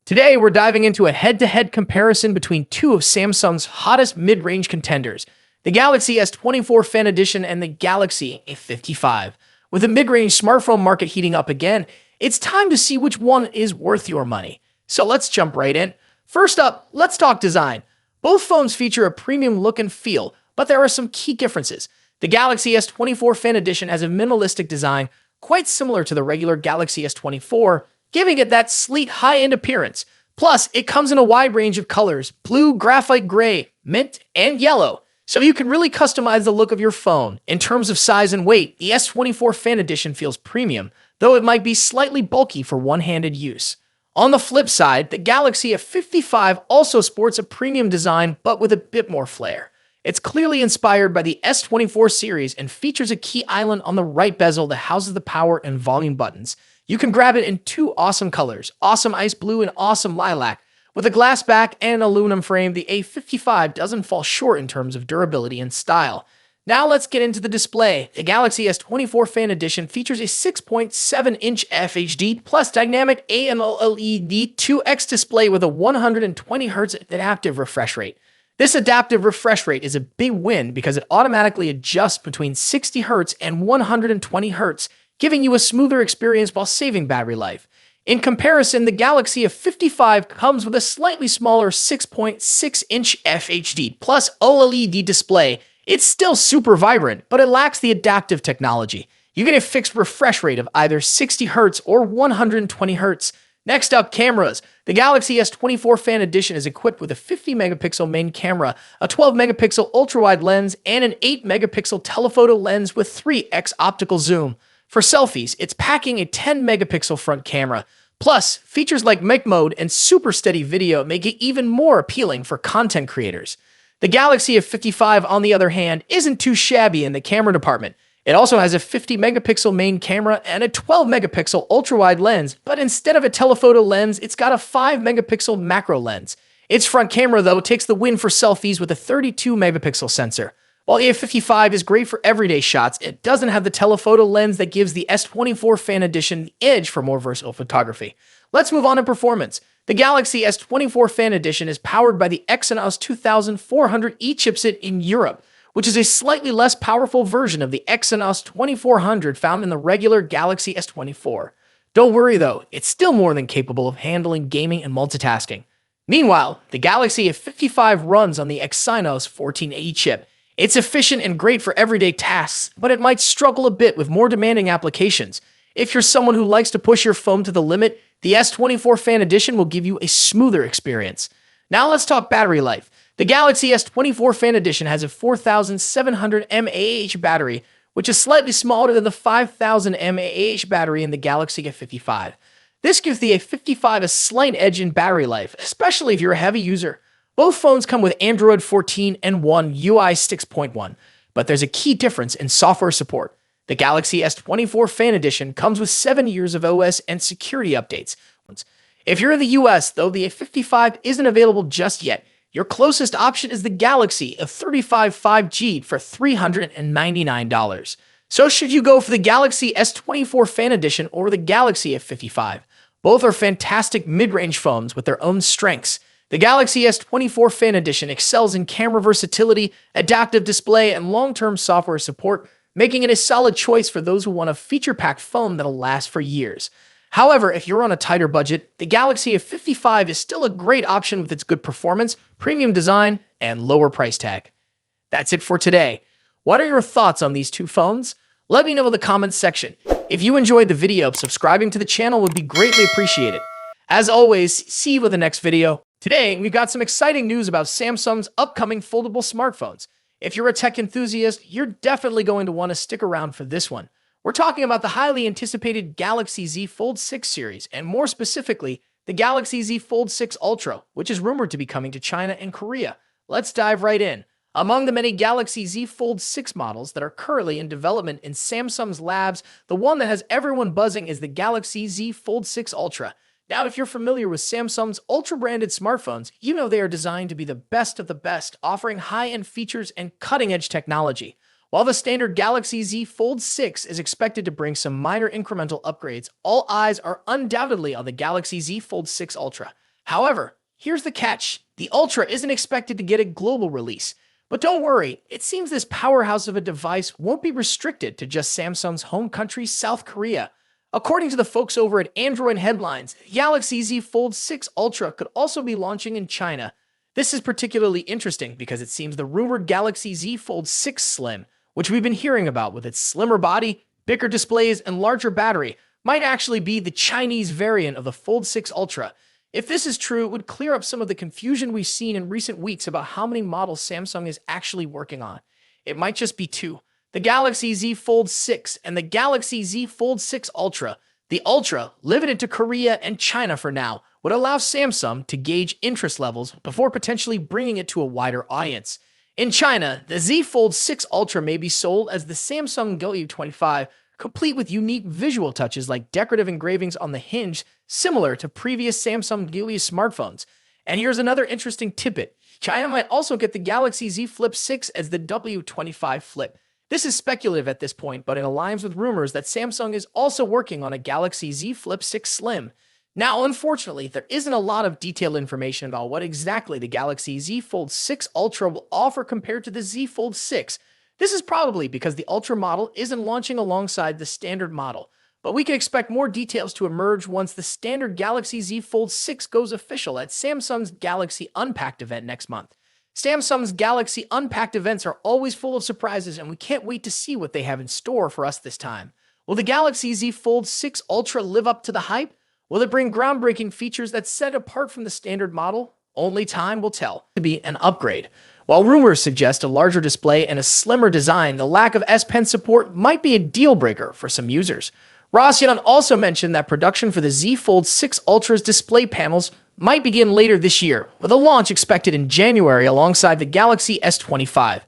Today, we're diving into a head-to-head comparison between two of Samsung's hottest mid-range contenders, the Galaxy S24 Fan Edition and the Galaxy A55. With the mid-range smartphone market heating up again, it's time to see which one is worth your money. So let's jump right in. First up, let's talk design. Both phones feature a premium look and feel, but there are some key differences. The Galaxy S24 Fan Edition has a minimalistic design, quite similar to the regular Galaxy S24, giving it that sleek, high-end appearance. Plus, it comes in a wide range of colors: blue, graphite gray, mint, and yellow. So you can really customize the look of your phone. In terms of size and weight, the S24 Fan Edition feels premium, though it might be slightly bulky for one-handed use. On the flip side, the Galaxy A55 also sports a premium design, but with a bit more flair. It's clearly inspired by the S24 series and features a key island on the right bezel that houses the power and volume buttons. You can grab it in two awesome colors, awesome ice blue and awesome lilac. With a glass back and an aluminum frame, the A55 doesn't fall short in terms of durability and style. Now let's get into the display. The Galaxy S24 Fan Edition features a 6.7-inch FHD plus dynamic AMOLED 2X display with a 120Hz adaptive refresh rate. This adaptive refresh rate is a big win because it automatically adjusts between 60Hz and 120Hz, giving you a smoother experience while saving battery life. In comparison, the Galaxy A55 comes with a slightly smaller 6.6-inch FHD plus OLED display. It's still super vibrant, but it lacks the adaptive technology. You get a fixed refresh rate of either 60Hz or 120Hz. Next up, cameras. The Galaxy S24 Fan Edition is equipped with a 50-megapixel main camera, a 12-megapixel ultra-wide lens, and an 8-megapixel telephoto lens with 3x optical zoom. For selfies, it's packing a 10-megapixel front camera. Plus, features like mic mode and super steady video make it even more appealing for content creators. The Galaxy A55, on the other hand, isn't too shabby in the camera department. It also has a 50-megapixel main camera and a 12-megapixel ultra-wide lens, but instead of a telephoto lens, it's got a 5-megapixel macro lens. Its front camera, though, takes the win for selfies with a 32-megapixel sensor. While the A55 is great for everyday shots, it doesn't have the telephoto lens that gives the S24 Fan Edition the edge for more versatile photography. Let's move on to performance. The Galaxy S24 Fan Edition is powered by the Exynos 2400E chipset in Europe, which is a slightly less powerful version of the Exynos 2400 found in the regular Galaxy S24. Don't worry though, it's still more than capable of handling gaming and multitasking. Meanwhile, the Galaxy A55 runs on the Exynos 1480 chip. It's efficient and great for everyday tasks, but it might struggle a bit with more demanding applications. If you're someone who likes to push your phone to the limit, the S24 Fan Edition will give you a smoother experience. Now let's talk battery life. The Galaxy S24 Fan Edition has a 4,700 mAh battery, which is slightly smaller than the 5,000 mAh battery in the Galaxy A55. This gives the A55 a slight edge in battery life, especially if you're a heavy user. Both phones come with Android 14 and One UI 6.1, but there's a key difference in software support. The Galaxy S24 Fan Edition comes with 7 years of OS and security updates. If you're in the US, though, the A55 isn't available just yet. Your closest option is the Galaxy A35 5G for $399. So should you go for the Galaxy S24 Fan Edition or the Galaxy A55? Both are fantastic mid-range phones with their own strengths. The Galaxy S24 Fan Edition excels in camera versatility, adaptive display, and long-term software support, making it a solid choice for those who want a feature-packed phone that'll last for years. However, if you're on a tighter budget, the Galaxy A55 is still a great option with its good performance, premium design, and lower price tag. That's it for today. What are your thoughts on these two phones? Let me know in the comments section. If you enjoyed the video, subscribing to the channel would be greatly appreciated. As always, see you with the next video. Today, we've got some exciting news about Samsung's upcoming foldable smartphones. If you're a tech enthusiast, you're definitely going to want to stick around for this one. We're talking about the highly anticipated Galaxy Z Fold 6 series, and more specifically, the Galaxy Z Fold 6 Ultra, which is rumored to be coming to China and Korea. Let's dive right in. Among the many Galaxy Z Fold 6 models that are currently in development in Samsung's labs, the one that has everyone buzzing is the Galaxy Z Fold 6 Ultra. Now, if you're familiar with Samsung's Ultra-branded smartphones, you know they are designed to be the best of the best, offering high-end features and cutting-edge technology. While the standard Galaxy Z Fold 6 is expected to bring some minor incremental upgrades, all eyes are undoubtedly on the Galaxy Z Fold 6 Ultra. However, here's the catch. The Ultra isn't expected to get a global release. But don't worry, it seems this powerhouse of a device won't be restricted to just Samsung's home country, South Korea. According to the folks over at Android Headlines, Galaxy Z Fold 6 Ultra could also be launching in China. This is particularly interesting because it seems the rumored Galaxy Z Fold 6 Slim, which we've been hearing about with its slimmer body, bigger displays, and larger battery, might actually be the Chinese variant of the Fold 6 Ultra. If this is true, it would clear up some of the confusion we've seen in recent weeks about how many models Samsung is actually working on. It might just be two: the Galaxy Z Fold 6 and the Galaxy Z Fold 6 Ultra. The Ultra, limited to Korea and China for now, would allow Samsung to gauge interest levels before potentially bringing it to a wider audience. In China, the Z Fold 6 Ultra may be sold as the Samsung A55, complete with unique visual touches like decorative engravings on the hinge, similar to previous Samsung Galaxy smartphones. And here's another interesting tidbit. China might also get the Galaxy Z Flip 6 as the W25 Flip. This is speculative at this point, but it aligns with rumors that Samsung is also working on a Galaxy Z Flip 6 Slim. Now, unfortunately, there isn't a lot of detailed information about what exactly the Galaxy Z Fold 6 Ultra will offer compared to the Z Fold 6. This is probably because the Ultra model isn't launching alongside the standard model, but we can expect more details to emerge once the standard Galaxy Z Fold 6 goes official at Samsung's Galaxy Unpacked event next month. Samsung's Galaxy Unpacked events are always full of surprises, and we can't wait to see what they have in store for us this time. Will the Galaxy Z Fold 6 Ultra live up to the hype? Will it bring groundbreaking features that set it apart from the standard model? Only time will tell. To be an upgrade. While rumors suggest a larger display and a slimmer design, the lack of S Pen support might be a deal breaker for some users. Rossian also mentioned that production for the Z Fold 6 Ultra's display panels might begin later this year, with a launch expected in January alongside the Galaxy S25.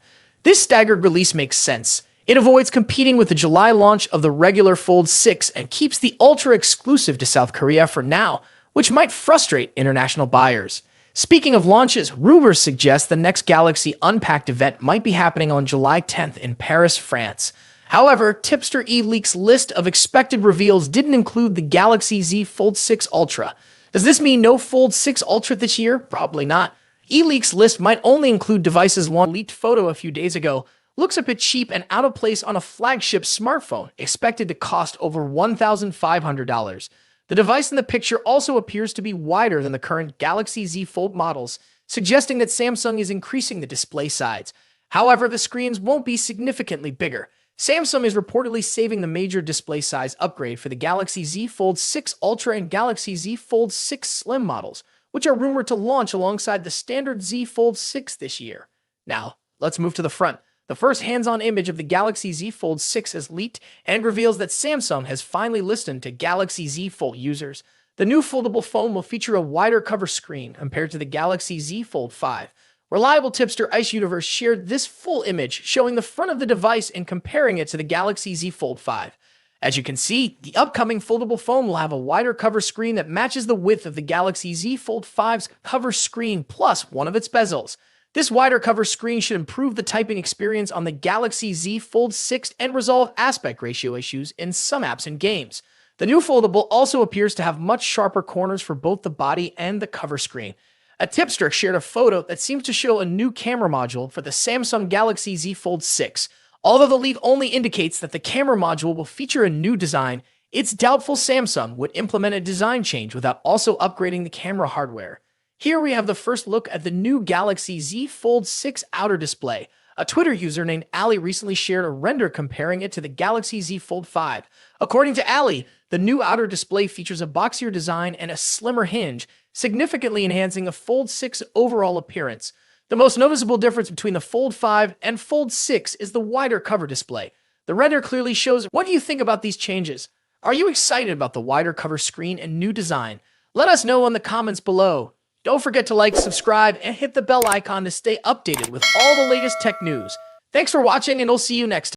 This staggered release makes sense. It avoids competing with the July launch of the regular Fold 6 and keeps the Ultra exclusive to South Korea for now, which might frustrate international buyers. Speaking of launches, rumors suggest the next Galaxy Unpacked event might be happening on July 10th in Paris, France. However, Tipster eLeaks' list of expected reveals didn't include the Galaxy Z Fold 6 Ultra. Does this mean no Fold 6 Ultra this year? Probably not. eLeaks' list might only include devices launched. Leaked photo a few days ago looks a bit cheap and out of place on a flagship smartphone, expected to cost over $1,500. The device in the picture also appears to be wider than the current Galaxy Z Fold models, suggesting that Samsung is increasing the display size. However, the screens won't be significantly bigger. Samsung is reportedly saving the major display size upgrade for the Galaxy Z Fold 6 Ultra and Galaxy Z Fold 6 Slim models, which are rumored to launch alongside the standard Z Fold 6 this year. Now, let's move to the front. The first hands-on image of the Galaxy Z Fold 6 has leaked and reveals that Samsung has finally listened to Galaxy Z Fold users. The new foldable phone will feature a wider cover screen compared to the Galaxy Z Fold 5. Reliable tipster Ice Universe shared this full image showing the front of the device and comparing it to the Galaxy Z Fold 5. As you can see, the upcoming foldable phone will have a wider cover screen that matches the width of the Galaxy Z Fold 5's cover screen plus one of its bezels. This wider cover screen should improve the typing experience on the Galaxy Z Fold 6 and resolve aspect ratio issues in some apps and games. The new foldable also appears to have much sharper corners for both the body and the cover screen. A tipster shared a photo that seems to show a new camera module for the Samsung Galaxy Z Fold 6. Although the leak only indicates that the camera module will feature a new design, it's doubtful Samsung would implement a design change without also upgrading the camera hardware. Here we have the first look at the new Galaxy Z Fold 6 outer display. A Twitter user named Ali recently shared a render comparing it to the Galaxy Z Fold 5. According to Ali, the new outer display features a boxier design and a slimmer hinge, significantly enhancing a Fold 6 overall appearance. The most noticeable difference between the Fold 5 and Fold 6 is the wider cover display. The render clearly shows. What do you think about these changes? Are you excited about the wider cover screen and new design? Let us know in the comments below. Don't forget to like, subscribe, and hit the bell icon to stay updated with all the latest tech news. Thanks for watching, and I'll see you next time.